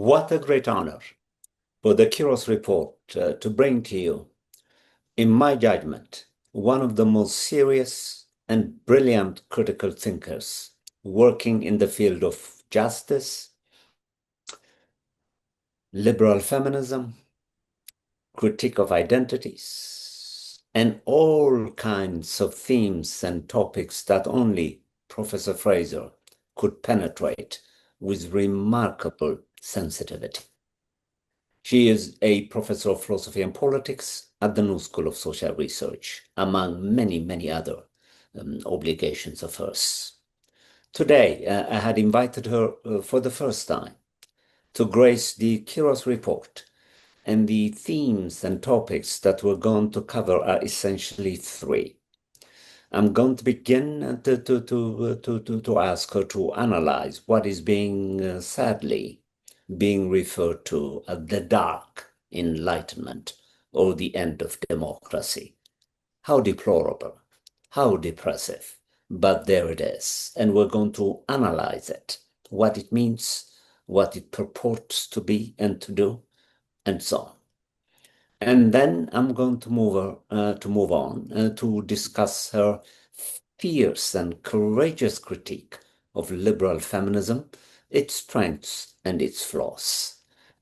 What a great honor for the Kiros Report to bring to you, in my judgment, one of the most serious and brilliant critical thinkers working in the field of justice, liberal feminism, critique of identities, and all kinds of themes and topics that only Professor Fraser could penetrate with remarkable sensitivity. She is a professor of philosophy and politics at the New School of Social Research, among many, many other obligations of hers. Today, I had invited her for the first time to grace the Kiros Report, and the themes and topics that we're going to cover are essentially three. I'm going to begin to ask her to analyze what is being sadly being referred to as the Dark Enlightenment or the end of democracy. How deplorable, how depressive, but there it is. And we're going to analyze it, what it means, what it purports to be and to do, and so on. And then I'm going to move on to discuss her fierce and courageous critique of liberal feminism, its strengths and its flaws.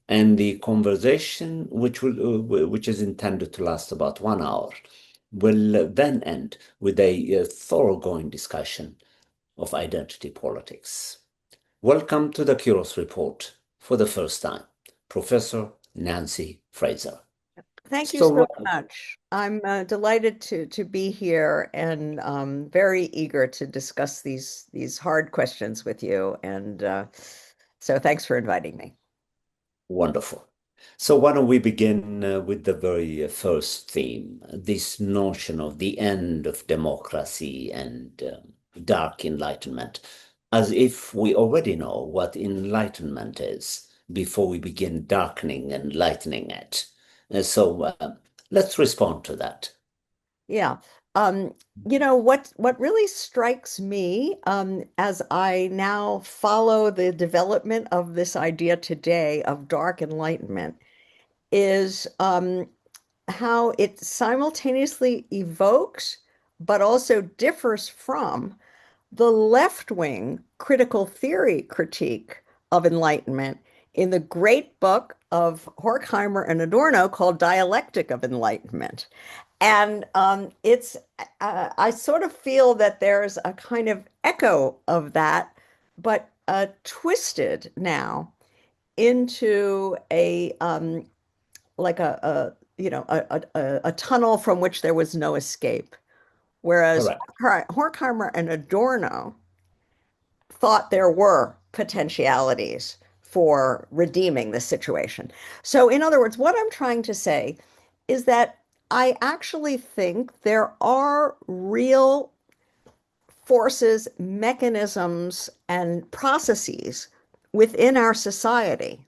And the conversation, which is intended to last about 1 hour, will then end with a thoroughgoing discussion of identity politics. Welcome to the Kiros Report for the first time, Professor Nancy Fraser. Thank you so much. I'm delighted to be here and very eager to discuss these hard questions with you. And so thanks for inviting me. Wonderful. So why don't we begin with the very first theme, this notion of the end of democracy and dark enlightenment, as if we already know what enlightenment is before we begin darkening and lightening it. So let's respond to that. Yeah. What really strikes me as I now follow the development of this idea today of dark enlightenment is how it simultaneously evokes but also differs from the left-wing critical theory critique of enlightenment in the great book of Horkheimer and Adorno called Dialectic of Enlightenment. And I sort of feel that there's a kind of echo of that, but twisted now into like a tunnel from which there was no escape. Whereas Correct. Horkheimer and Adorno thought there were potentialities for redeeming the situation. So, in other words, what I'm trying to say is that I actually think there are real forces, mechanisms, and processes within our society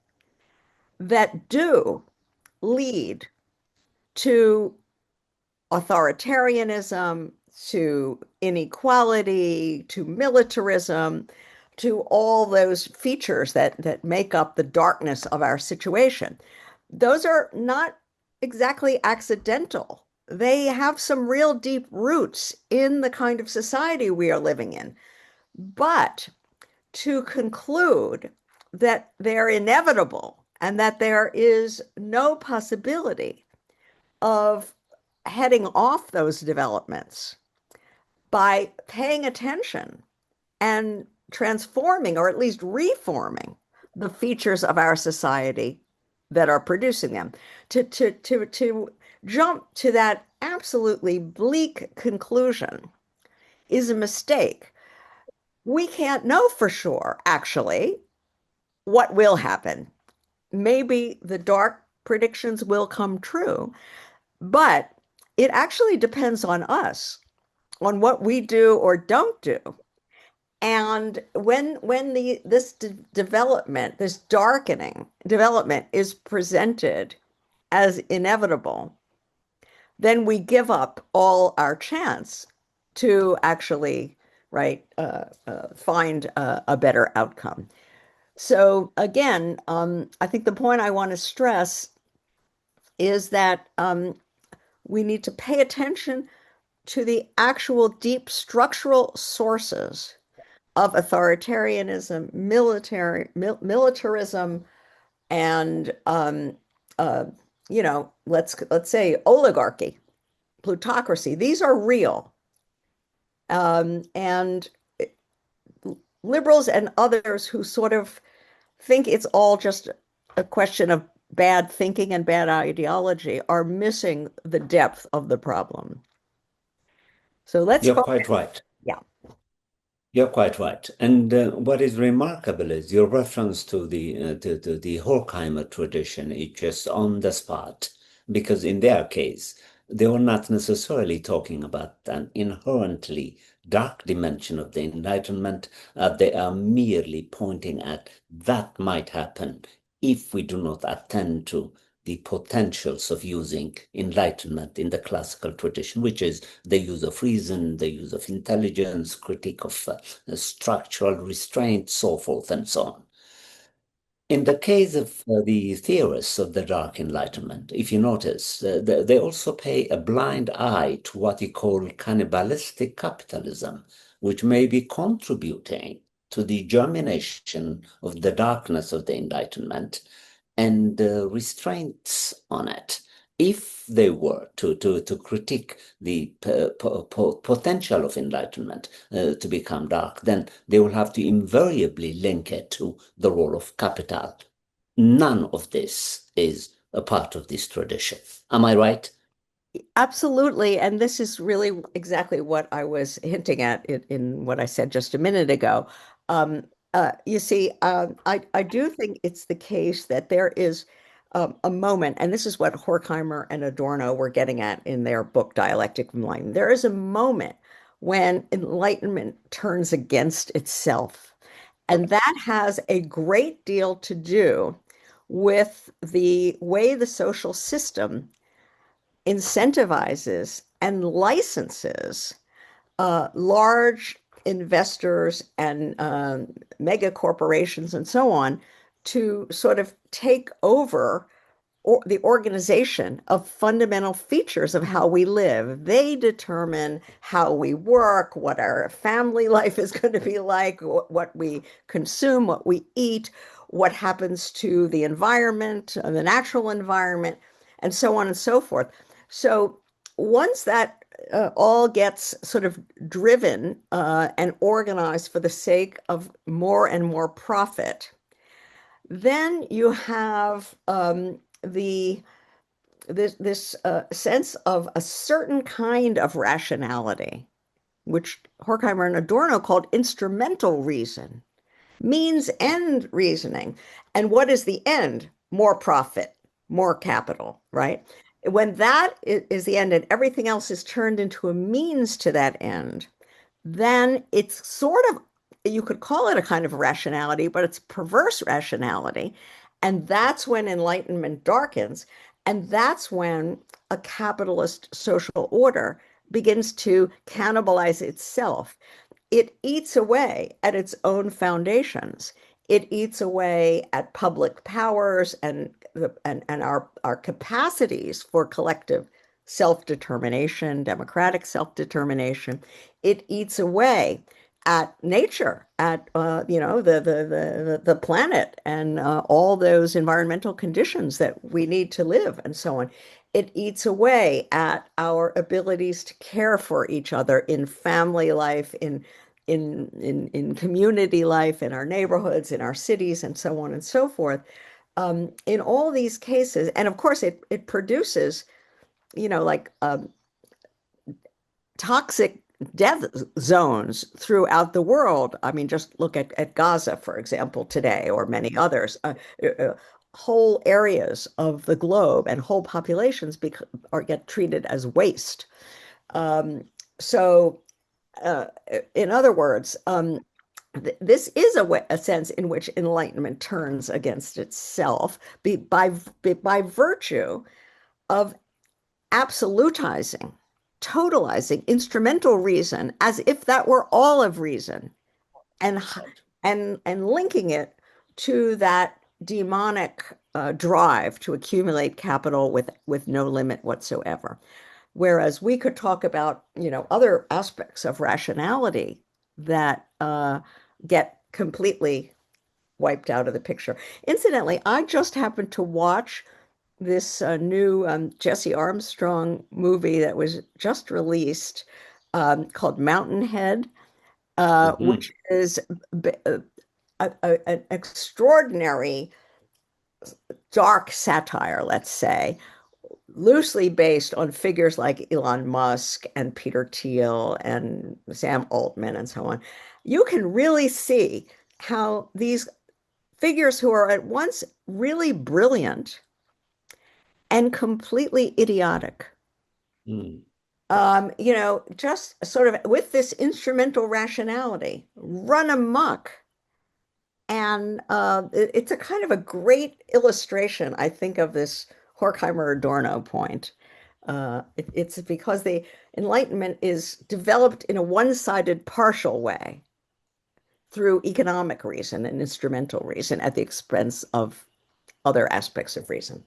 that do lead to authoritarianism, to inequality, to militarism, to all those features that make up the darkness of our situation. Those are not exactly accidental. They have some real deep roots in the kind of society we are living in. But to conclude that they're inevitable and that there is no possibility of heading off those developments by paying attention and transforming or at least reforming the features of our society that are producing them. To jump to that absolutely bleak conclusion is a mistake. We can't know for sure, actually, what will happen. Maybe the dark predictions will come true, but it actually depends on us, on what we do or don't do. And when development, this darkening development is presented as inevitable, then we give up all our chance to actually, right, find a better outcome. So again, I think the point I want to stress is that we need to pay attention to the actual deep structural sources of authoritarianism, militarism, and uh, let's say oligarchy, plutocracy. These are real, and liberals and others who sort of think it's all just a question of bad thinking and bad ideology are missing the depth of the problem. So let's You're focus. quite right. Yeah, You're quite right. And what is remarkable is your reference to the Horkheimer tradition is just on the spot, because in their case, they were not necessarily talking about an inherently dark dimension of the Enlightenment. They are merely pointing at that might happen if we do not attend to the potentials of using enlightenment in the classical tradition, which is the use of reason, the use of intelligence, critique of structural restraint, so forth and so on. In the case of the theorists of the Dark Enlightenment, if you notice, they also pay a blind eye to what you call cannibalistic capitalism, which may be contributing to the germination of the darkness of the Enlightenment and restraints on it. If they were to critique the potential of enlightenment to become dark, then they will have to invariably link it to the role of capital. None of this is a part of this tradition. Am I right? absolutely. And this is really exactly what I was hinting at in what I said just a minute ago. Um, you see, I do think it's the case that there is a moment, and this is what Horkheimer and Adorno were getting at in their book Dialectic of Enlightenment. There is a moment when enlightenment turns against itself. And that has a great deal to do with the way the social system incentivizes and licenses large investors and mega corporations and so on to sort of take over the organization of fundamental features of how we live. They determine how we work, what our family life is going to be like, what we consume, what we eat, what happens to the environment, the natural environment, and so on and so forth. So once that all gets sort of driven and organized for the sake of more and more profit, then you have the this sense of a certain kind of rationality, which Horkheimer and Adorno called instrumental reason, means end reasoning. And what is the end? More profit, more capital, right? When that is the end and everything else is turned into a means to that end, then it's sort of, you could call it a kind of rationality, but it's perverse rationality. And that's when enlightenment darkens. And that's when a capitalist social order begins to cannibalize itself. It eats away at its own foundations. It eats away at public powers and our capacities for collective self-determination, democratic self-determination. It eats away at nature, at the planet, and all those environmental conditions that we need to live, and so on. It eats away at our abilities to care for each other in family life, in community life, in our neighborhoods, in our cities, and so on and so forth. In all these cases, and of course, it produces, like toxic death zones throughout the world. I mean, just look at Gaza, for example, today, or many others. Whole areas of the globe and whole populations get treated as waste. Um, so, uh, in other words, this is a sense in which enlightenment turns against itself by virtue of absolutizing, totalizing instrumental reason as if that were all of reason, and Right. and linking it to that demonic drive to accumulate capital with no limit whatsoever. Whereas we could talk about, other aspects of rationality that get completely wiped out of the picture. Incidentally, I just happened to watch this new Jesse Armstrong movie that was just released called Mountainhead, Mhm. which is an extraordinary dark satire, let's say, loosely based on figures like Elon Musk and Peter Thiel and Sam Altman and so on. You can really see how these figures who are at once really brilliant and completely idiotic, Mm. just sort of with this instrumental rationality, run amok. And it's a kind of a great illustration, I think, of this Horkheimer Adorno point. It's because the Enlightenment is developed in a one-sided partial way through economic reason and instrumental reason at the expense of other aspects of reason.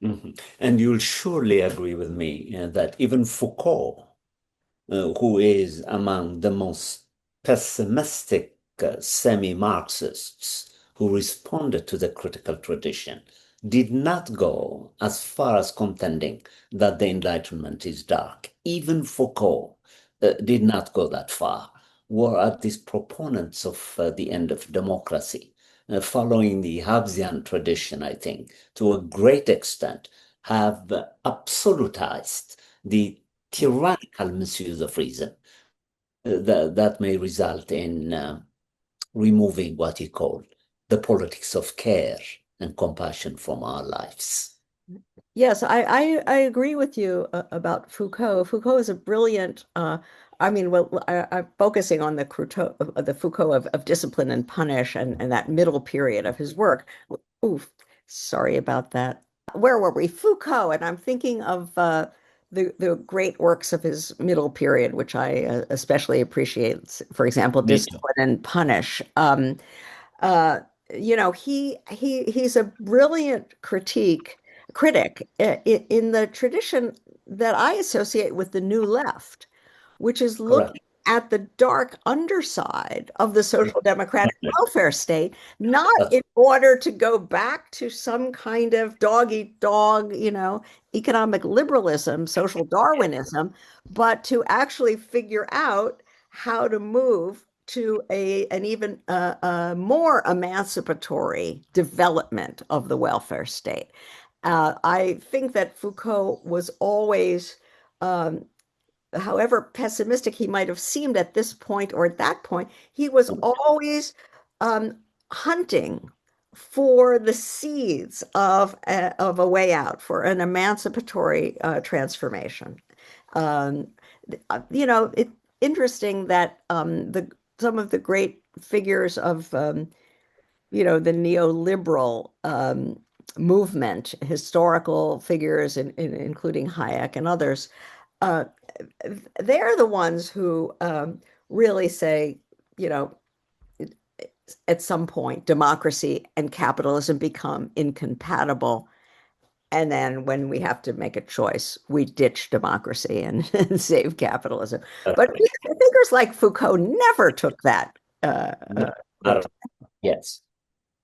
Mhm. And you'll surely agree with me that even Foucault, who is among the most pessimistic semi-Marxists who responded to the critical tradition, did not go as far as contending that the Enlightenment is dark. Even Foucault did not go that far, were at these proponents of the end of democracy, following the Hobbesian tradition, I think, to a great extent, have absolutized the tyrannical misuse of reason that may result in removing what he called the politics of care and compassion from our lives. Yes, I agree with you about Foucault. Foucault is a brilliant, I mean, well, I'm focusing on the Foucault of discipline and punish and that middle period of his work. Oof, sorry about that. Where were we? Foucault, and I'm thinking of the great works of his middle period, which I especially appreciate. For example, Me too. Discipline and Punish. Uh, he's a brilliant critic in the tradition that I associate with the New Left, which is Correct. looking at the dark underside of the social democratic welfare state, not That's in order to go back to some kind of dog eat dog, economic liberalism, social Darwinism, but to actually figure out how to move to an even more emancipatory development of the welfare state. I think that Foucault was always, um, however pessimistic he might have seemed at this point or at that point, he was always um, hunting for the seeds of a way out, for an emancipatory transformation. Um, it's interesting that some of the great figures of the neoliberal movement, historical figures, including Hayek and others, uh, they're the ones who really say, you know, at some point, democracy and capitalism become incompatible. And then when we have to make a choice, we ditch democracy and save capitalism. But right. figures like Foucault never took that. No, not yes.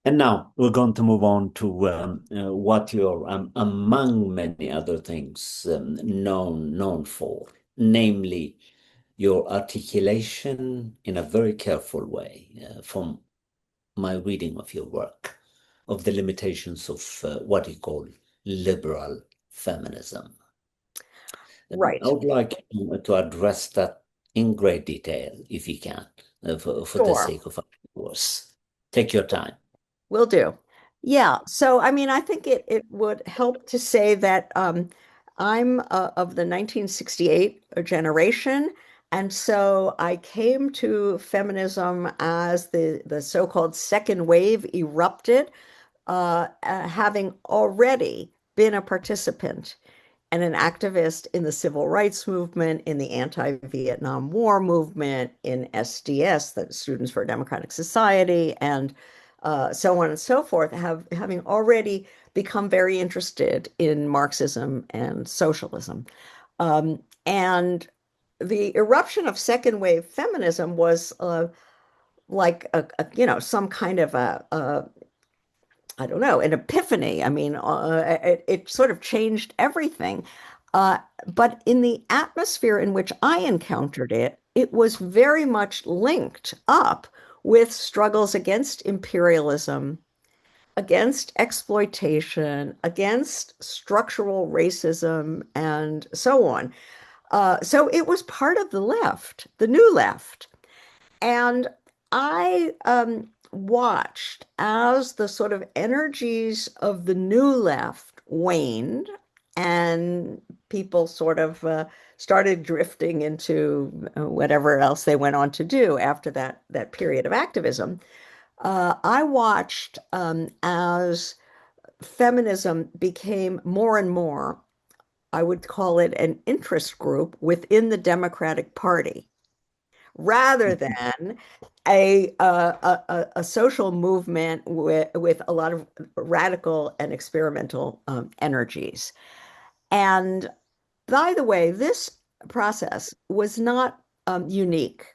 And now we're going to move on to what you're, among many other things, known for, namely your articulation in a very careful way, from my reading of your work, of the limitations of what you call liberal feminism. I Right. would like to address that in great detail, if you can, for the Sure. sake of our viewers. Take your time. Will do. Yeah. So, I mean, I think it would help to say that I'm of the 1968 generation. And so I came to feminism as the so-called second wave erupted, having already been a participant and an activist in the civil rights movement, in the anti-Vietnam War movement, in SDS, the Students for a Democratic Society, and so on and so forth, having already become very interested in Marxism and socialism. And the eruption of second wave feminism was like some kind of I don't know, an epiphany. I mean, it sort of changed everything. Uh, but in the atmosphere in which I encountered it, it was very much linked up with struggles against imperialism, against exploitation, against structural racism, and so on. So it was part of the left, the new left. And I watched as the sort of energies of the new left waned and people sort of started drifting into whatever else they went on to do after that period of activism. I watched as feminism became more and more, I would call it an interest group within the Democratic Party rather than a social movement with a lot of radical and experimental energies. And by the way, this process was not unique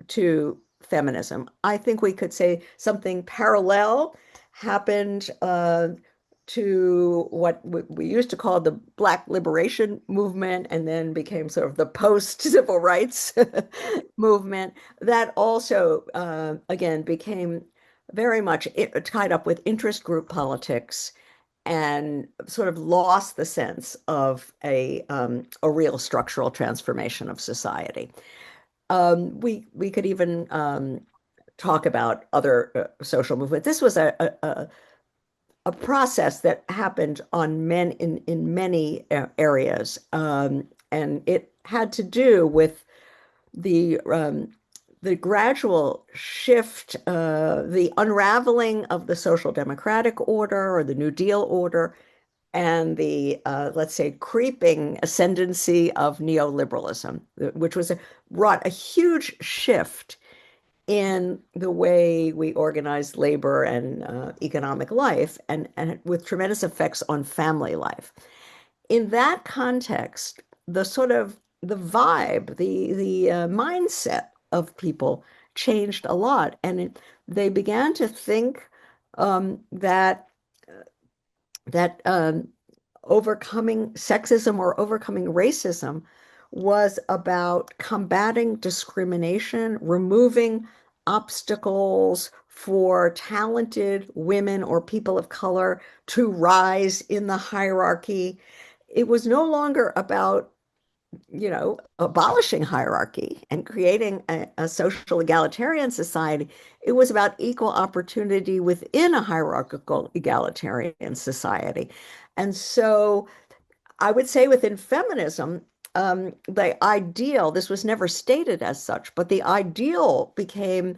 to feminism. I think we could say something parallel happened to what we used to call the Black Liberation Movement and then became sort of the post-civil rights movement that also, again, became very much tied up with interest group politics and sort of lost the sense of a real structural transformation of society. We could even talk about other social movements. This was a process that happened in many areas, and it had to do with the um, the gradual shift, the unraveling of the social democratic order or the New Deal order, and the let's say creeping ascendancy of neoliberalism, which brought a huge shift in the way we organize labor and economic life, and with tremendous effects on family life. In that context, the sort of the vibe, the mindset of people changed a lot, and they began to think that overcoming sexism or overcoming racism was about combating discrimination, removing obstacles for talented women or people of color to rise in the hierarchy. It was no longer about, abolishing hierarchy and creating a social egalitarian society. It was about equal opportunity within a hierarchical egalitarian society. And so I would say within feminism, the ideal, this was never stated as such, but the ideal became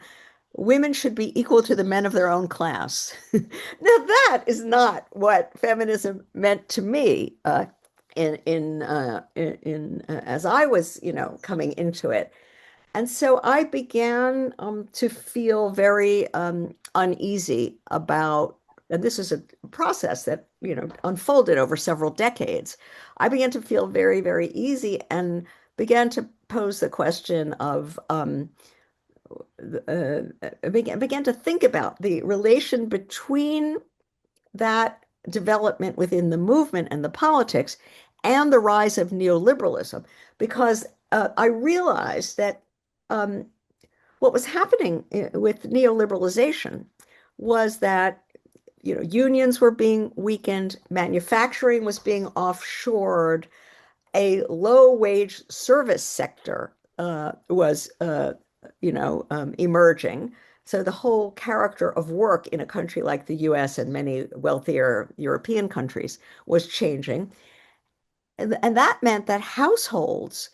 women should be equal to the men of their own class. Now, that is not what feminism meant to me as I was, coming into it. And so I began to feel very uneasy about, and this is a process that, unfolded over several decades. I began to feel very, very easy and began to pose the question of, began to think about the relation between that development within the movement and the politics and the rise of neoliberalism, because I realized that um, what was happening with neoliberalization was that unions were being weakened, manufacturing was being offshored, a low wage service sector was emerging. So the whole character of work in a country like the US and many wealthier European countries was changing. And that meant that households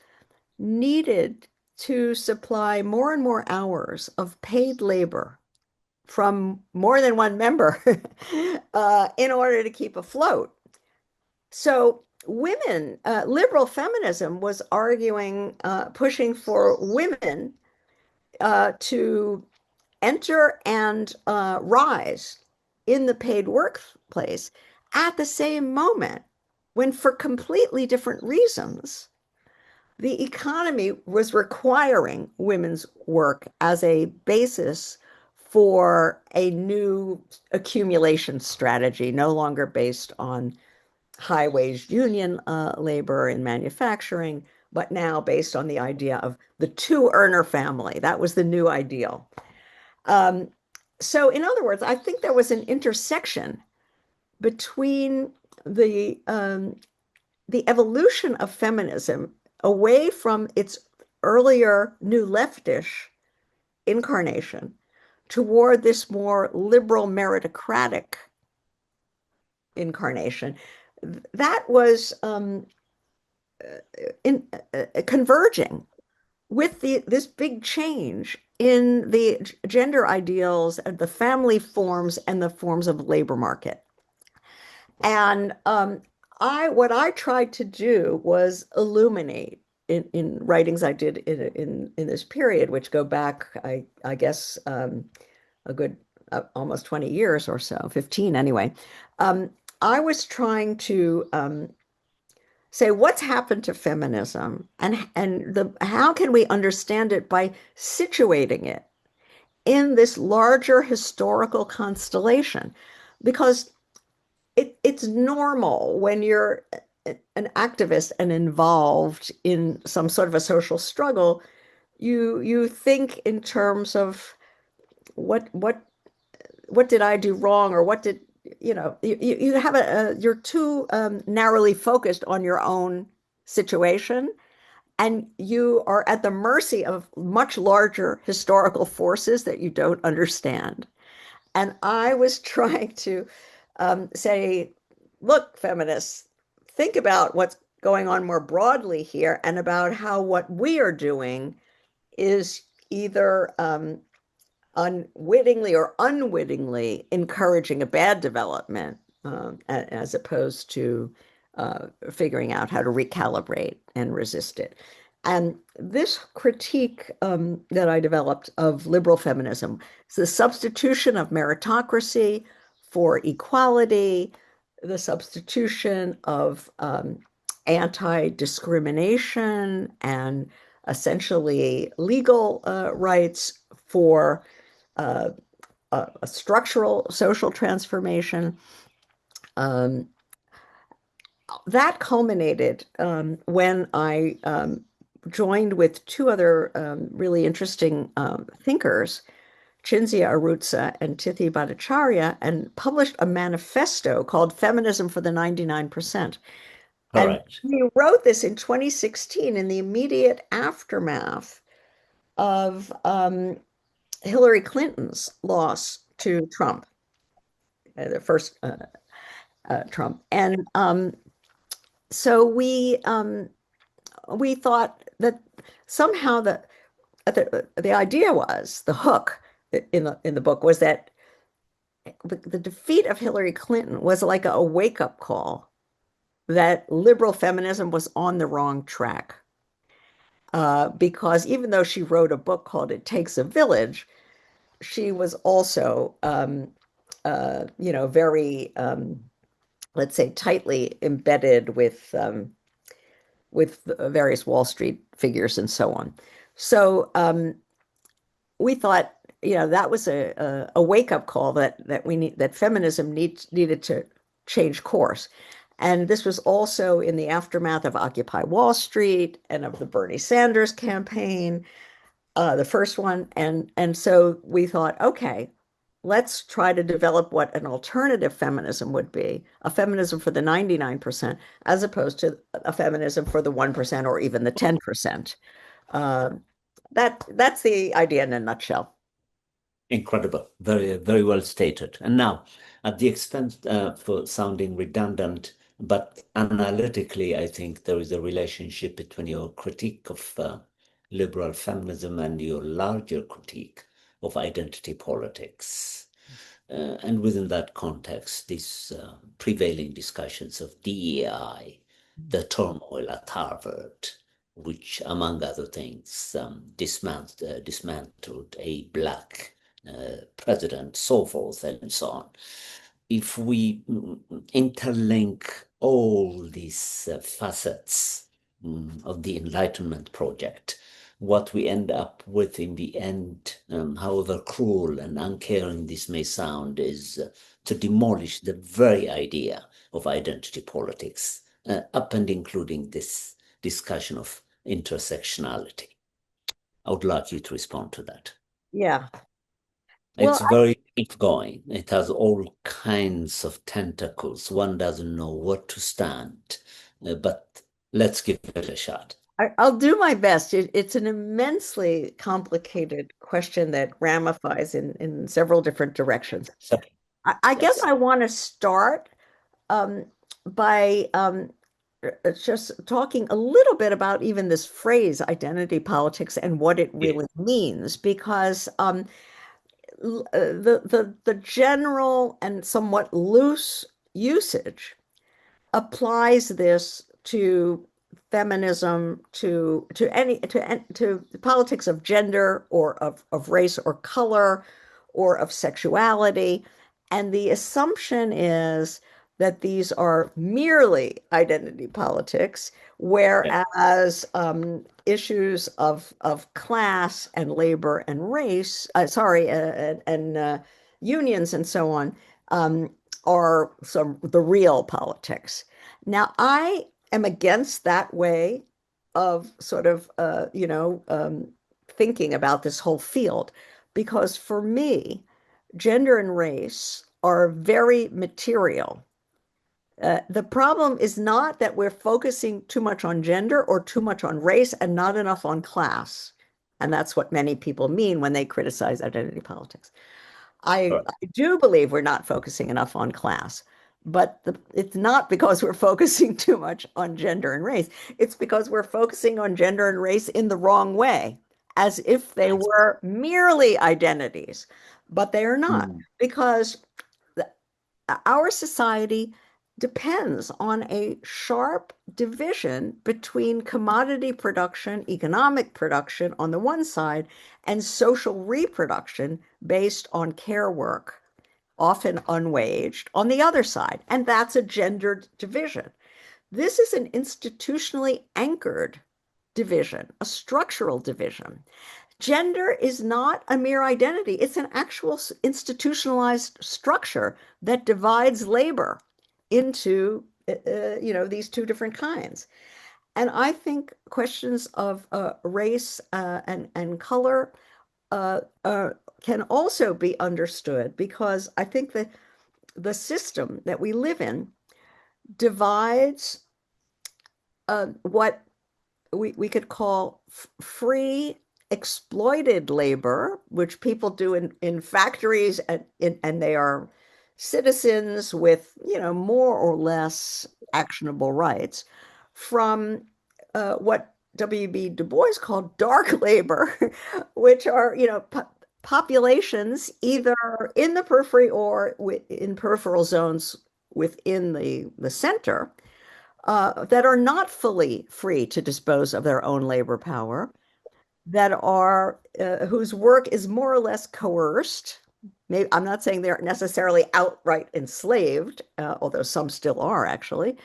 needed to supply more and more hours of paid labor from more than one member in order to keep afloat. So women, liberal feminism was arguing, pushing for women to enter and rise in the paid workplace at the same moment when, for completely different reasons, the economy was requiring women's work as a basis for a new accumulation strategy, no longer based on high-wage union labor in manufacturing, but now based on the idea of the two-earner family. That was the new ideal. Um, so, in other words, I think there was an intersection between the evolution of feminism away from its earlier new leftish incarnation toward this more liberal meritocratic incarnation that was converging with this big change in the gender ideals and the family forms and the forms of labor market. And what I tried to do was illuminate in writings I did in this period, which go back, I guess, a good almost 20 years or so, 15 anyway. I was trying to say what's happened to feminism and how can we understand it by situating it in this larger historical constellation, because it's normal when you're an activist and involved in some sort of a social struggle, you think in terms of what what what did I do wrong, or what did you have you're too narrowly focused on your own situation, and you are at the mercy of much larger historical forces that you don't understand. And I was trying to say, look, feminists, think about what's going on more broadly here and about how what we are doing is either unwittingly or unwittingly encouraging a bad development, as opposed to figuring out how to recalibrate and resist it. And this critique that I developed of liberal feminism is the substitution of meritocracy for equality, the substitution of anti-discrimination and essentially legal rights for a structural social transformation. Um, that culminated when I joined with two other really interesting thinkers, Cinzia Arruzza and Tithi Bhattacharya, and published a manifesto called Feminism for the 99%. And Correct. we wrote this in 2016 in the immediate aftermath of Hillary Clinton's loss to Trump, the first Trump. And so we thought that somehow the idea was, the hook in the book was that the defeat of Hillary Clinton was like a wake-up call that liberal feminism was on the wrong track. Because even though she wrote a book called It Takes a Village, she was also very let's say tightly embedded with various Wall Street figures and so on. So we thought, that was a wake-up call that feminism needed to change course. And this was also in the aftermath of Occupy Wall Street and of the Bernie Sanders campaign, the first one. And so we thought, okay, let's try to develop what an alternative feminism would be, a feminism for the 99%, as opposed to a feminism for the 1% or even the 10%. Uh, that's the idea in a nutshell. Incredible. Very, very well stated. And now, at the expense for sounding redundant, but analytically, I think there is a relationship between your critique of liberal feminism and your larger critique of identity politics. And within that context, these prevailing discussions of DEI, the turmoil at Harvard, which, among other things, dismantled a Black president, so forth, and so on. If we interlink all these facets of the Enlightenment project, what we end up with in the end, however cruel and uncaring this may sound, is to demolish the very idea of identity politics, up and including this discussion of intersectionality. I would like you to respond to that. Yeah. Well, It's very deep going. It has all kinds of tentacles. One doesn't know where to stand, but let's give it a shot. I'll do my best. It's an immensely complicated question that ramifies in several different directions. So, I guess yes, I want to start um, by just talking a little bit about even this phrase, identity politics, and what it yeah, really means, because the general and somewhat loose usage applies this to feminism, to the politics of gender or of race or color or of sexuality. And the assumption is that these are merely identity politics, yeah, whereas issues of class and labor and race, and unions and so on, um, are some the real politics. Now, I am against that way of sort of thinking about this whole field because for me, gender and race are very material. The problem is not that we're focusing too much on gender or too much on race and not enough on class. And that's what many people mean when they criticize identity politics. correct. I do believe we're not focusing enough on class, but it's not because we're focusing too much on gender and race. It's because we're focusing on gender and race in the wrong way, as if they I see. were merely identities, but they are not, Mm, because the, our society depends on a sharp division between commodity production, economic production on the one side, and social reproduction based on care work, often unwaged, on the other side. And that's a gendered division. This is an institutionally anchored division, a structural division. Gender is not a mere identity, it's an actual institutionalized structure that divides labor into these two different kinds. And I think questions of race and color uh, uh, can also be understood because I think that the system that we live in divides what we could call free exploited labor, which people do in factories and they are citizens with, more or less actionable rights, from what W.B. Du Bois called dark labor, which are, populations either in the periphery or in peripheral zones within the center that are not fully free to dispose of their own labor power, that are whose work is more or less coerced. Maybe, I'm not saying they're necessarily outright enslaved, although some still are actually.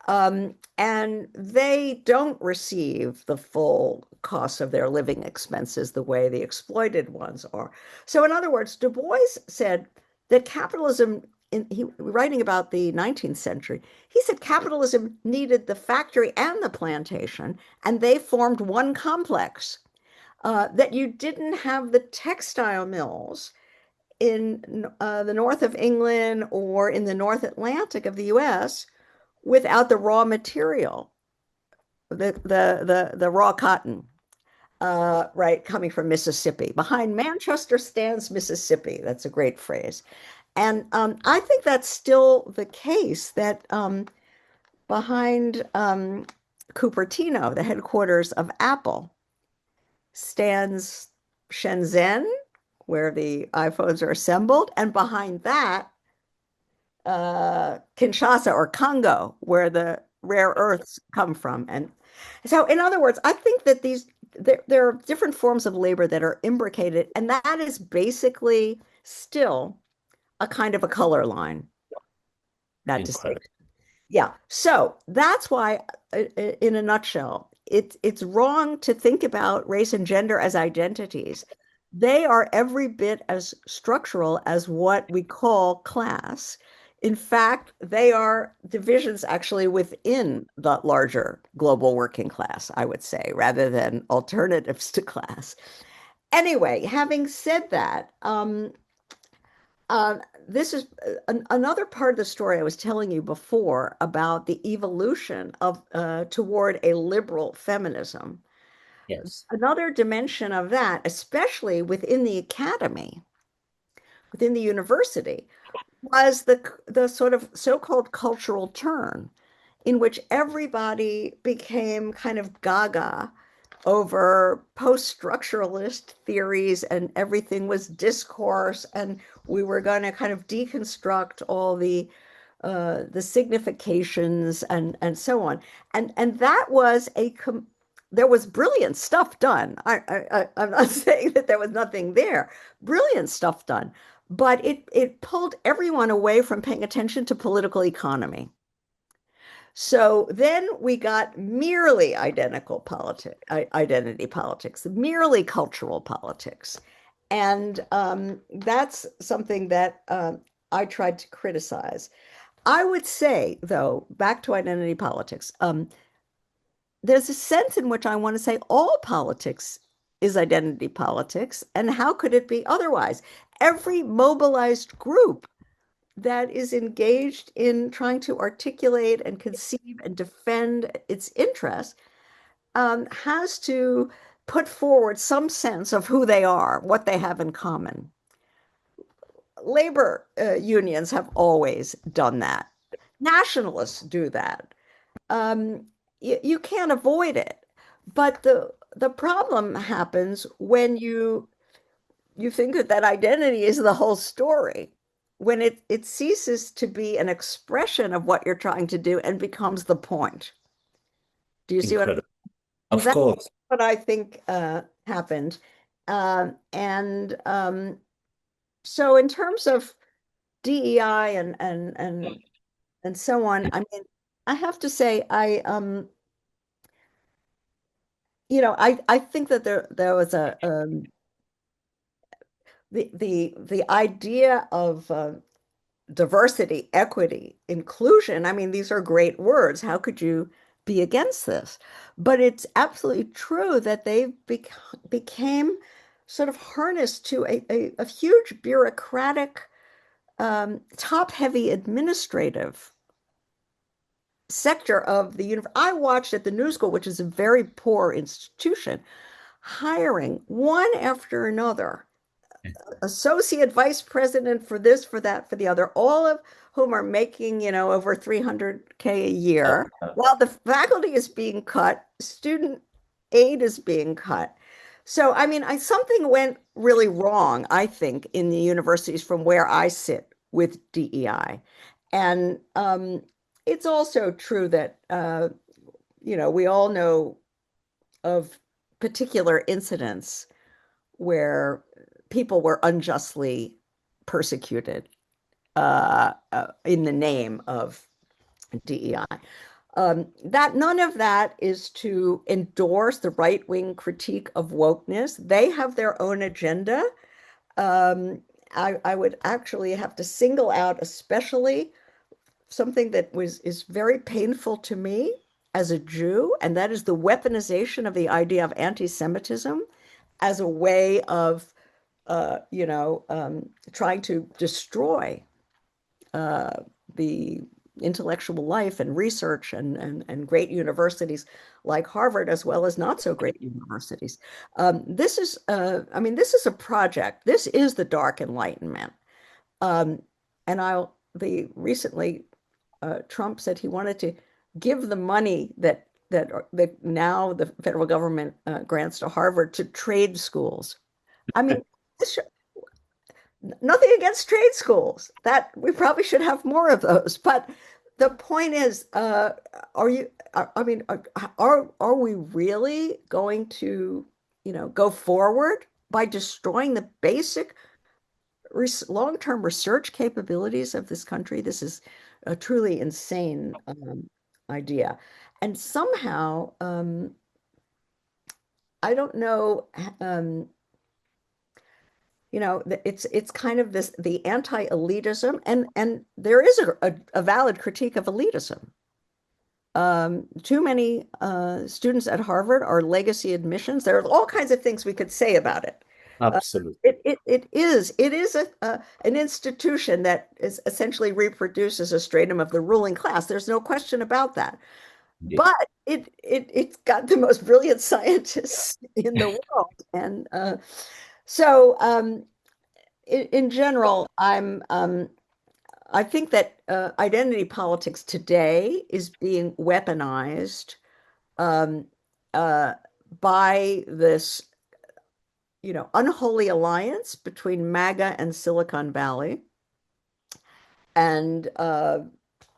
And they don't receive the full cost of their living expenses the way the exploited ones are. So, in other words, Du Bois said that capitalism, writing about the 19th century, he said capitalism needed the factory and the plantation, and they formed one complex. That you didn't have the textile mills in the north of England or in the North Atlantic of the US without the raw material, the raw cotton, right, coming from Mississippi. Behind Manchester stands Mississippi. That's a great phrase. And I think that's still the case that behind Cupertino, the headquarters of Apple, stands Shenzhen, where the iPhones are assembled, and behind that, Kinshasa or Congo, where the rare earths come from. And so, in other words, I think that there are different forms of labor that are imbricated, and that is basically still a kind of a color line, that Incredible. distinction. Yeah. So that's why, in a nutshell, it's wrong to think about race and gender as identities. They are every bit as structural as what we call class. In fact, they are divisions actually within the larger global working class, I would say, rather than alternatives to class. Anyway, having said that, uh, this is another part of the story I was telling you before about the evolution of toward a liberal feminism. Yes. Another dimension of that, especially within the academy, within the university, was the sort of so-called cultural turn, in which everybody became kind of gaga over post-structuralist theories and everything was discourse, and we were going to kind of deconstruct all the significations and so on. And that was there was brilliant stuff done. I'm not saying that there was nothing there. Brilliant stuff done. But it pulled everyone away from paying attention to political economy. So then we got merely identity politics, merely cultural politics. And that's something that I tried to criticize. I would say, though, back to identity politics, there's a sense in which I want to say all politics is identity politics. And how could it be otherwise? Every mobilized group that is engaged in trying to articulate and conceive and defend its interests has to put forward some sense of who they are, what they have in common. Labor unions have always done that. Nationalists do that. You can't avoid it. But the problem happens when you think that that identity is the whole story, when it ceases to be an expression of what you're trying to do and becomes the point. Do you see what I Incredible. mean? Of That's course. what I think happened. And so in terms of DEI and so on, I mean, I have to say I think that there was a the idea of diversity, equity, inclusion. I mean, these are great words. How could you be against this? But it's absolutely true that they became sort of harnessed to a huge bureaucratic, top-heavy administrative sector of the university. I watched at the New School, which is a very poor institution, hiring one after another associate vice president for this, for that, for the other, all of whom are making, over 300K a year, while the faculty is being cut, student aid is being cut. So, I mean, something went really wrong, I think, in the universities from where I sit with DEI. And it's also true that, we all know of particular incidents where people were unjustly persecuted in the name of DEI. That none of that is to endorse the right-wing critique of wokeness. They have their own agenda. I would actually have to single out especially something that is very painful to me as a Jew, and that is the weaponization of the idea of anti-Semitism as a way of trying to destroy uh, the intellectual life and research and great universities like Harvard, as well as not so great universities. I mean, this is a project. This is the Dark Enlightenment. Um, and the recently, Trump said he wanted to give the money that now the federal government grants to Harvard to trade schools. I mean, this nothing against trade schools. That we probably should have more of those. But the point is, are you, I mean, are we really going to, go forward by destroying the basic long-term research capabilities of this country? This is a truly insane idea. And somehow, I don't know, um, it's kind of this the anti-elitism, and there is a valid critique of elitism. Too many students at Harvard are legacy admissions. There are all kinds of things we could say about it. Uh, Absolutely. it is an institution that is essentially reproduces a stratum of the ruling class. There's no question about that. Indeed. But it's got the most brilliant scientists in the world, and so in general, I think that identity politics today is being weaponized um, uh, by this, unholy alliance between MAGA and Silicon Valley. And,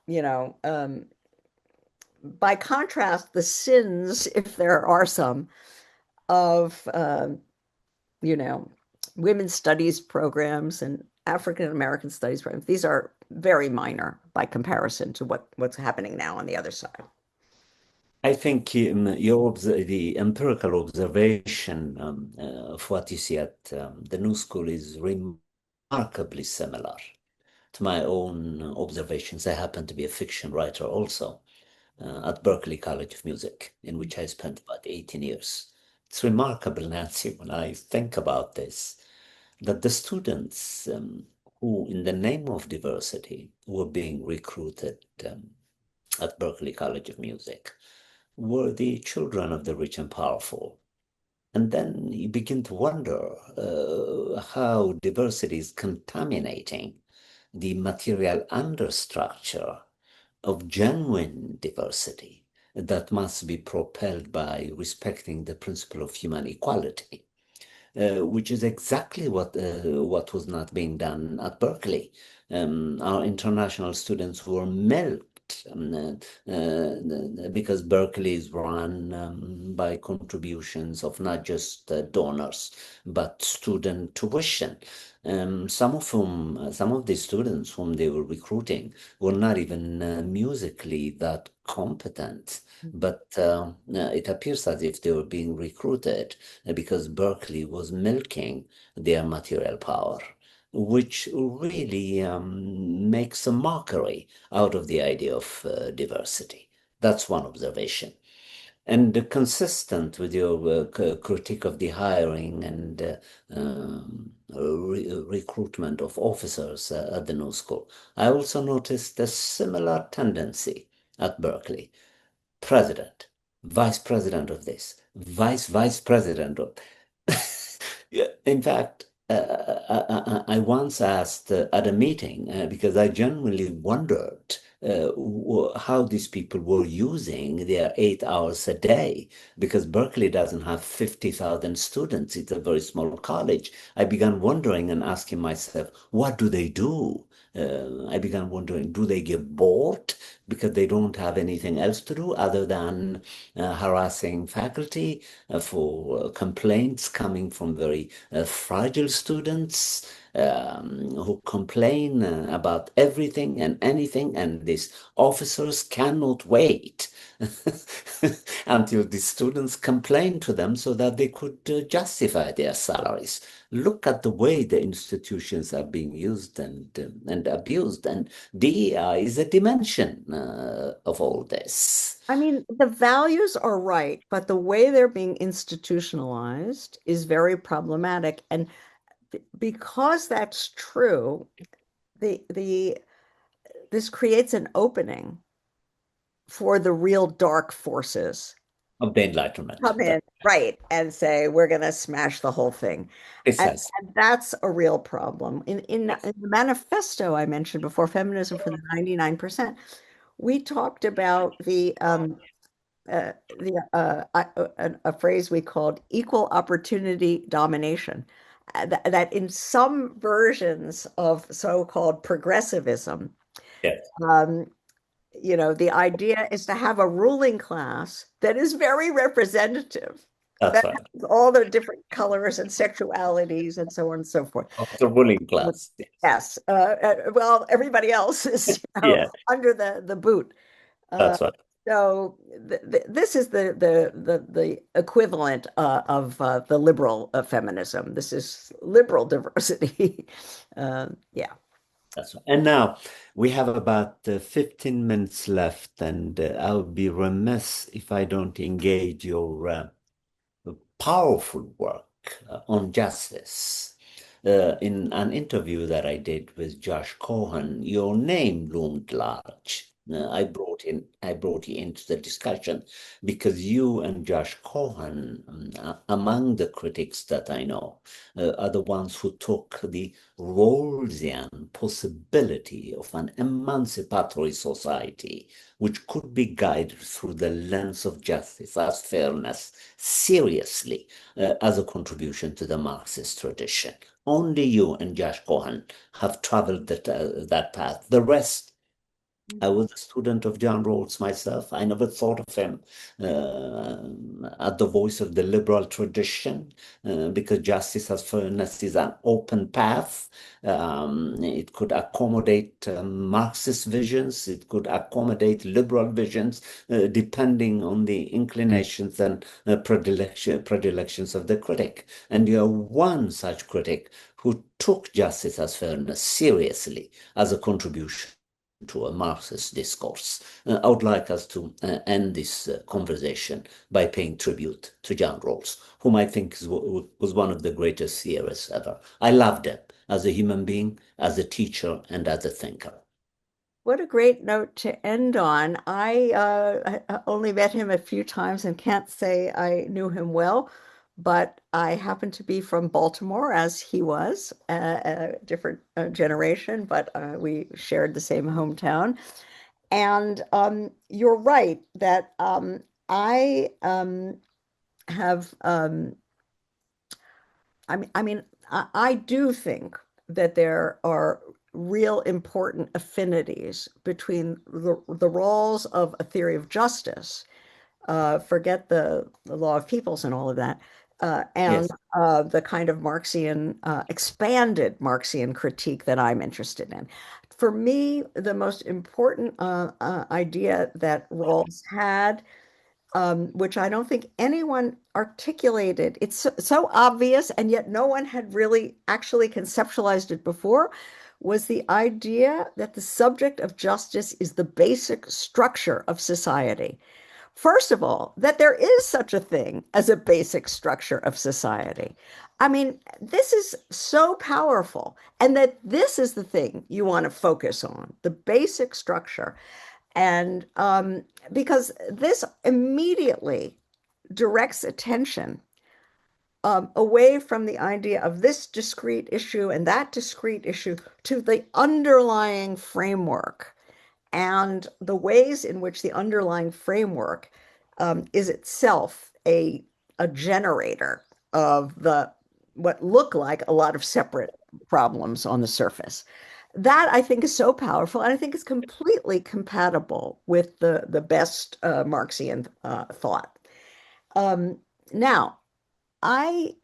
you know, um, by contrast, the sins, if there are some, of, you know, women's studies programs and African American studies programs, these are very minor by comparison to what's happening now on the other side. I think the empirical observation of what you see at the New School is remarkably similar to my own observations. I happen to be a fiction writer also at Berklee College of Music, in which I spent about 18 years. It's remarkable, Nancy, when I think about this, that the students who, in the name of diversity, were being recruited at Berklee College of Music were the children of the rich and powerful. And then you begin to wonder how diversity is contaminating the material understructure of genuine diversity that must be propelled by respecting the principle of human equality, which is exactly what was not being done at Berkeley. Our international students were milked because Berkeley is run by contributions of not just donors but student tuition. Some of the students whom they were recruiting were not even musically that competent, but it appears as if they were being recruited because Berkeley was milking their material power, which really makes a mockery out of the idea of diversity. That's one observation. And consistent with your critique of the hiring and recruitment of officers at the New School, I also noticed a similar tendency at Berkeley. President, vice president of this, vice president of. Yeah, in fact, I once asked at a meeting because I genuinely wondered how these people were using their 8 hours a day because Berkeley doesn't have 50,000 students. It's a very small college. I began wondering and asking myself, what do they do? I began wondering, do they get bored because they don't have anything else to do other than harassing faculty for complaints coming from very fragile students who complain about everything and anything, and these officers cannot wait until the students complain to them so that they could justify their salaries. Look at the way the institutions are being used and abused, and DEI is a dimension of all this. I mean, the values are right, but the way they're being institutionalized is very problematic. And because that's true, the this creates an opening for the real dark forces Of the Enlightenment. come in, right, and say we're going to smash the whole thing. And, Precisely. and that's a real problem. In the manifesto I mentioned before, Feminism for the 99%, we talked about a phrase we called equal opportunity domination. That in some versions of so-called progressivism, Yes. um, the idea is to have a ruling class that is very representative, That's that right. has all the different colors and sexualities and so on and so forth. Of the ruling class. Yes. Yes. Well, everybody else is, Yeah, under the boot. Uh, that's right. so this is the equivalent of the liberal feminism. This is liberal diversity. Yeah. That's right. And now we have about 15 minutes left, and I'll be remiss if I don't engage your powerful work on justice. In an interview that I did with Josh Cohen, your name loomed large. I brought you into the discussion because you and Josh Cohen, among the critics that I know, are the ones who took the Rawlsian possibility of an emancipatory society which could be guided through the lens of justice as fairness seriously as a contribution to the Marxist tradition. Only you and Josh Cohen have traveled that path. The rest, I was a student of John Rawls myself. I never thought of him at the voice of the liberal tradition because justice as fairness is an open path. It could accommodate Marxist visions. It could accommodate liberal visions, depending on the inclinations and predilections of the critic. And you're one such critic who took justice as fairness seriously as a contribution to a Marxist discourse. I would like us to end this conversation by paying tribute to John Rawls, whom I think was one of the greatest theorists ever. I loved him as a human being, as a teacher, and as a thinker. What a great note to end on. I only met him a few times and can't say I knew him well, but I happen to be from Baltimore as he was, a different generation, but we shared the same hometown. And you're right that I have I do think that there are real important affinities between the roles of a theory of justice, forget the law of peoples and all of that, and Yes, the kind of Marxian, expanded Marxian critique that I'm interested in. For me, the most important idea that Rawls had, which I don't think anyone articulated. It's so obvious, and yet no one had really actually conceptualized it before, was the idea that the subject of justice is the basic structure of society. First of all, that there is such a thing as a basic structure of society. I mean, this is so powerful, and that this is the thing you want to focus on, the basic structure. And because this immediately directs attention away from the idea of this discrete issue and that discrete issue to the underlying framework and the ways in which the underlying framework is itself a generator of the what look like a lot of separate problems on the surface. That I think is so powerful, and I think is completely compatible with the best Marxian thought. Um, Now, I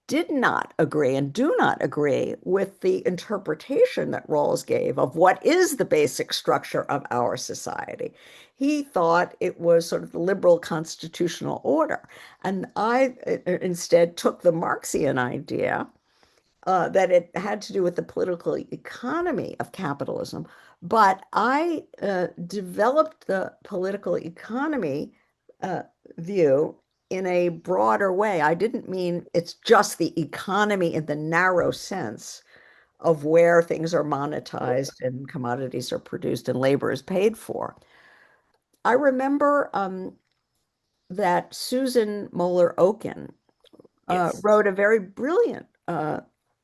did not agree and do not agree with the interpretation that Rawls gave of what is the basic structure of our society. He thought it was sort of the liberal constitutional order. And I instead took the Marxian idea that it had to do with the political economy of capitalism. But I developed the political economy uh, view in a broader way. I didn't mean it's just the economy in the narrow sense of where things are monetized and commodities are produced and labor is paid for. I remember that Susan Moeller Oken yes, wrote a very brilliant,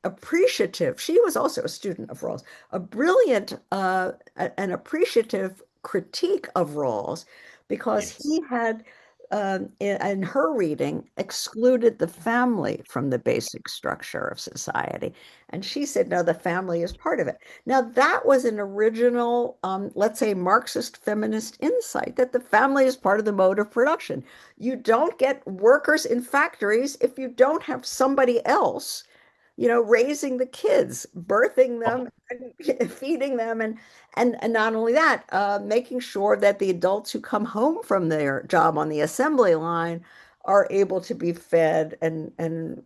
appreciative, she was also a student of Rawls, a brilliant and appreciative critique of Rawls because yes, he had in her reading, excluded the family from the basic structure of society. And she said, no, the family is part of it. Now, that was an original, let's say, Marxist feminist insight that the family is part of the mode of production. You don't get workers in factories if you don't have somebody else, raising the kids, birthing them, and feeding them, and not only that, making sure that the adults who come home from their job on the assembly line are able to be fed and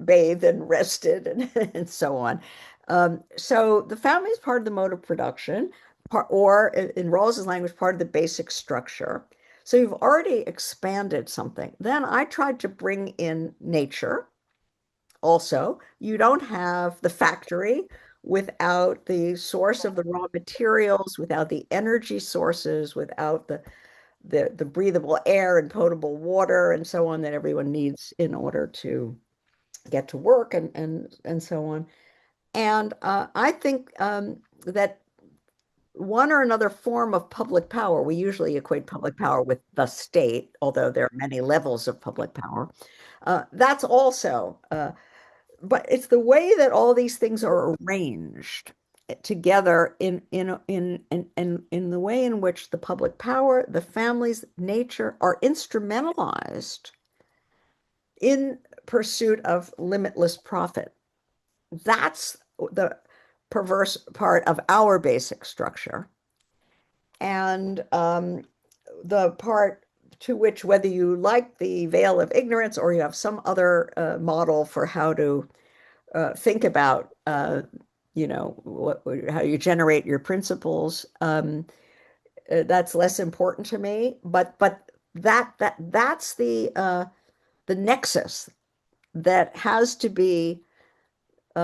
bathed and rested and so on. So the family is part of the mode of production, or in Rawls's language, part of the basic structure. So you've already expanded something. Then I tried to bring in nature also. You don't have the factory without the source of the raw materials, without the energy sources, without the breathable air and potable water and so on that everyone needs in order to get to work and so on. And I think that one or another form of public power, we usually equate public power with the state, although there are many levels of public power. That's also but it's the way that all these things are arranged together in the way in which the public power, the families, nature are instrumentalized in pursuit of limitless profit. That's the perverse part of our basic structure. And the part to which, whether you like the veil of ignorance or you have some other model for how to think about how you generate your principles. That's less important to me, but that's the nexus that has to be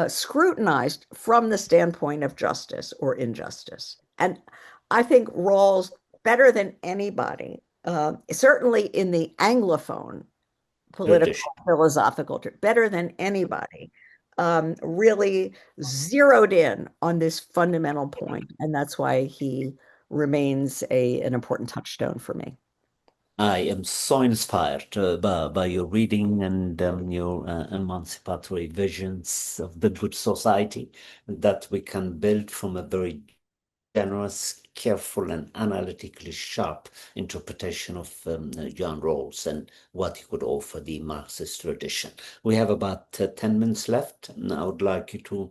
scrutinized from the standpoint of justice or injustice. And I think Rawls, better than anybody, certainly in the Anglophone Tradition. political, philosophical, better than anybody, really zeroed in on this fundamental point, and that's why he remains an important touchstone for me. I am so inspired by your reading and your emancipatory visions of the good society that we can build from a very generous, careful, and analytically sharp interpretation of John Rawls and what he could offer the Marxist tradition. We have about 10 minutes left, and I would like you to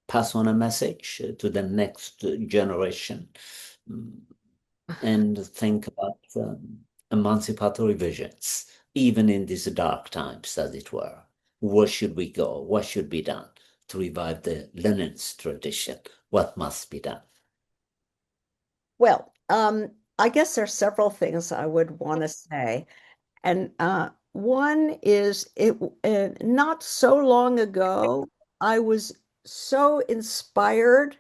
pass on a message to the next generation. And think about emancipatory visions, even in these dark times, as it were. Where should we go? What should be done to revive the Lenin's tradition? What must be done? Well, I guess there's several things I would want to say. And one is not so long ago, I was so inspired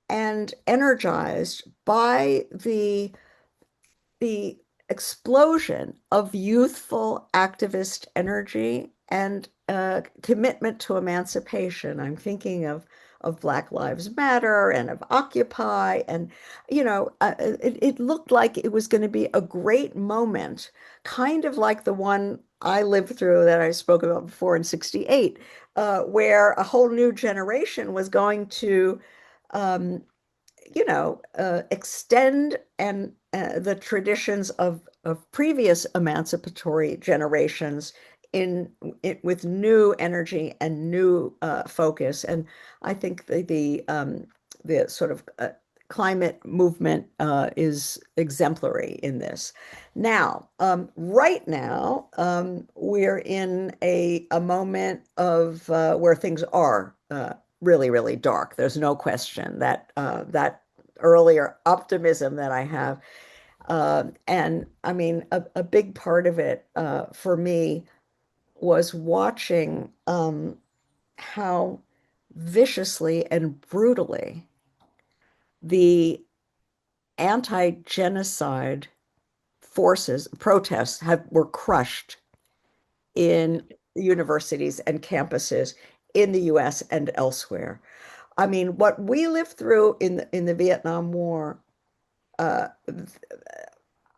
and energized by the explosion of youthful activist energy and commitment to emancipation. I'm thinking of Black Lives Matter and of Occupy, and it looked like it was going to be a great moment, kind of like the one I lived through that I spoke about before in '68, where a whole new generation was going to um, extend and the traditions of previous emancipatory generations in it with new energy and new focus. And I think the sort of climate movement is exemplary in this. Now, right now, we're in a moment of where things are really, really dark. There's no question that that earlier optimism that I have. And I mean, a big part of it for me was watching how viciously and brutally the anti-genocide forces, protests were crushed in universities and campuses in the US and elsewhere. I mean, what we lived through in the Vietnam War, uh,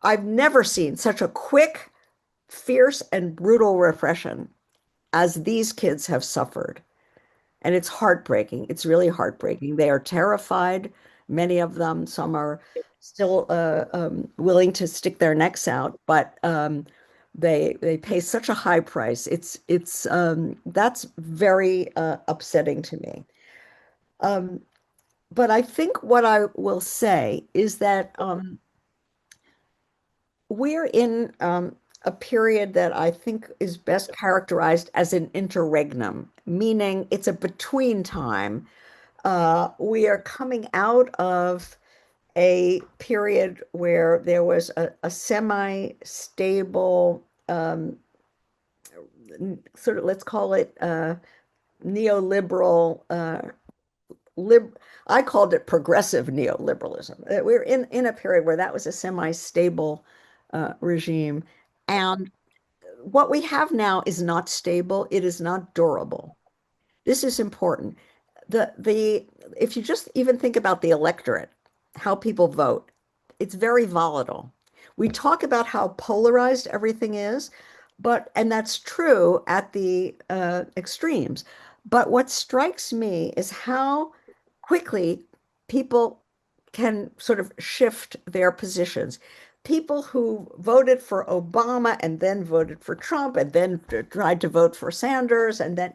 I've never seen such a quick, fierce, and brutal repression as these kids have suffered. And it's heartbreaking. It's really heartbreaking. They are terrified, many of them. Some are still willing to stick their necks out, but they pay such a high price. It's that's very upsetting to me. Um, but I think what I will say is that we're in a period that I think is best characterized as an interregnum, meaning it's a between time. We are coming out of a period where there was a semi-stable, sort of, let's call it neoliberal, lib I called it progressive neoliberalism. We're in a period where that was a semi-stable regime. And what we have now is not stable. It is not durable. This is important. The if you just even think about the electorate, how people vote, it's very volatile. We talk about how polarized everything is, and that's true at the extremes. But what strikes me is how quickly people can sort of shift their positions. People who voted for Obama and then voted for Trump and then tried to vote for Sanders and then,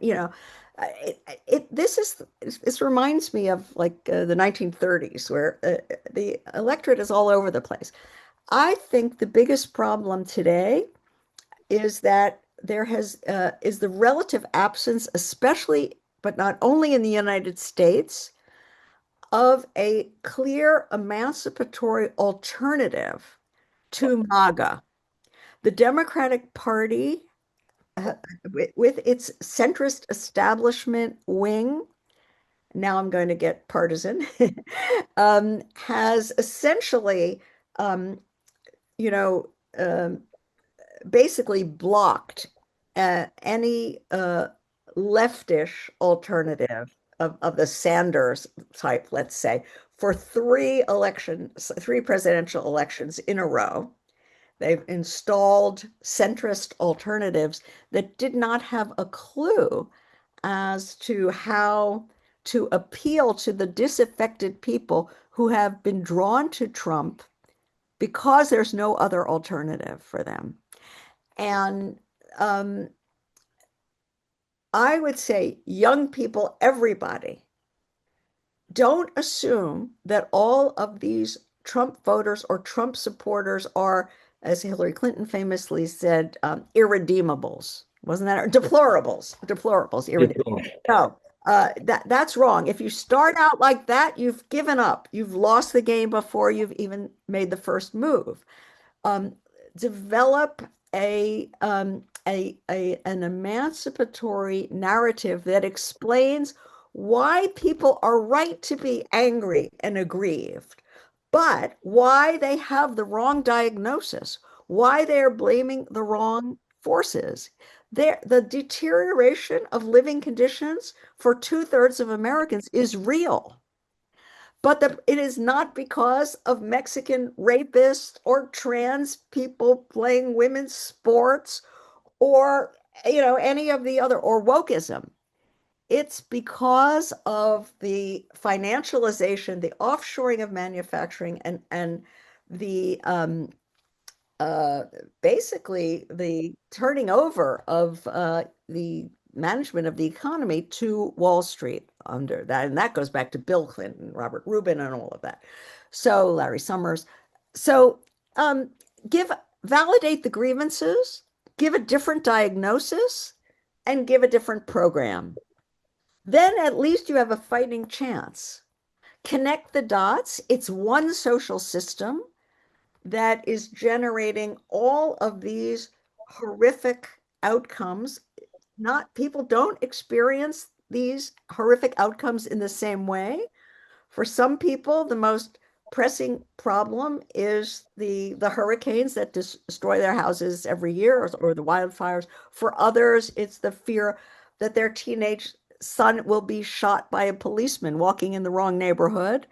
this reminds me of like the 1930s where the electorate is all over the place. I think the biggest problem today is that there has is the relative absence, especially but not only in the United States, of a clear emancipatory alternative to MAGA. The Democratic Party, uh, with its centrist establishment wing, now I'm going to get partisan, has essentially, um, you know, um, basically blocked any leftish alternative of the Sanders type, let's say, for three presidential elections in a row. They've installed centrist alternatives that did not have a clue as to how to appeal to the disaffected people who have been drawn to Trump because there's no other alternative for them. And um, I would say, young people, everybody, don't assume that all of these Trump voters or Trump supporters are, as Hillary Clinton famously said, irredeemables. Wasn't that deplorables? Deplorables, irredeemables. No, that's wrong. If you start out like that, you've given up. You've lost the game before you've even made the first move. um, Develop an emancipatory narrative that explains why people are right to be angry and aggrieved, but why they have the wrong diagnosis, why they are blaming the wrong forces. The deterioration of living conditions for two-thirds of Americans is real. But it is not because of Mexican rapists or trans people playing women's sports or any of the other or wokeism. It's because of the financialization, the offshoring of manufacturing, and the uh, basically the turning over of the management of the economy to Wall Street under that. And that goes back to Bill Clinton, Robert Rubin, and all of that. So Larry Summers. So um, give validate the grievances, give a different diagnosis, and give a different program. Then at least you have a fighting chance. Connect the dots. It's one social system that is generating all of these horrific outcomes. Not People don't experience these horrific outcomes in the same way. For some people, the most pressing problem is the hurricanes that destroy their houses every year, or the wildfires. For others, it's the fear that their teenage son will be shot by a policeman walking in the wrong neighborhood.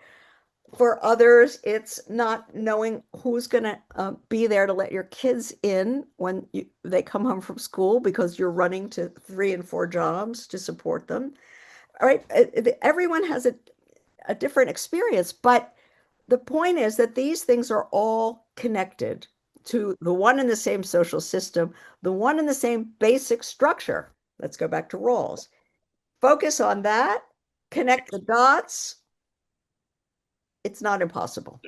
For others, it's not knowing who's going to be there to let your kids in when they come home from school because you're running to 3 and 4 jobs to support them. All right. Everyone has a different experience, but the point is that these things are all connected to the one and the same social system, the one and the same basic structure. Let's go back to roles. Focus on that, connect the dots. It's not impossible.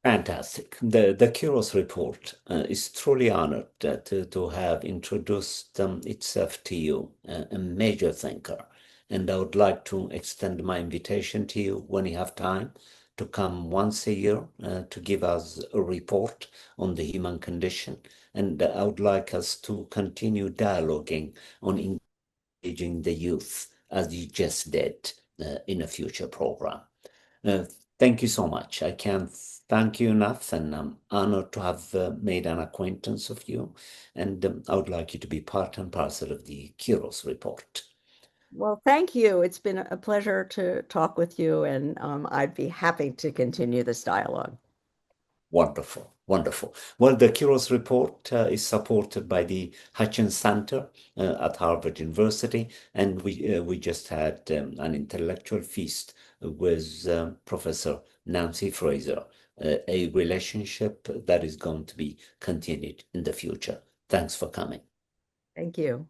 Fantastic. The Kiros Report is truly honored to have introduced itself to you, a major thinker. And I would like to extend my invitation to you when you have time to come once a year to give us a report on the human condition. And I would like us to continue dialoguing on engaging the youth as you just did in a future program. Uh, Thank you so much. I can't thank you enough, and I'm honored to have made an acquaintance of you. And I would like you to be part and parcel of the Kiros Report. Well, thank you. It's been a pleasure to talk with you, and I'd be happy to continue this dialogue. Wonderful, wonderful. Well, the Kiros Report is supported by the Hutchins Center at Harvard University, and we just had an intellectual feast with Professor Nancy Fraser, a relationship that is going to be continued in the future. Thanks for coming. Thank you.